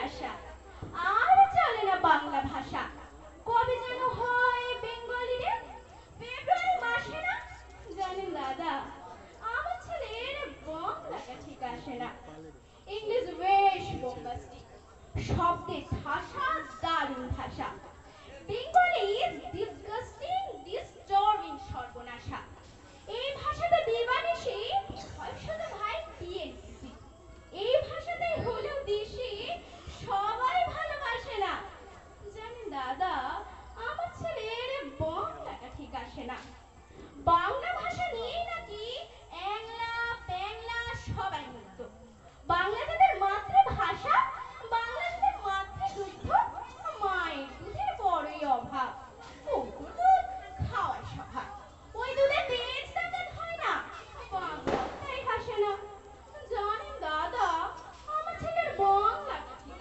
আশা আর চলে না বাংলা ভাষা। কবে যেন হয় বেঙ্গলি ডে, ফেব্রুয়ারি মাসে না? জানেন দাদা, আমার ছেলের বাংলাটা ঠিক আসে না। ইংলিশ বেশ বোম্বাস্টিক, শব্দের ভাষা দারুণ ভাষা। বেঙ্গলি দিব্যি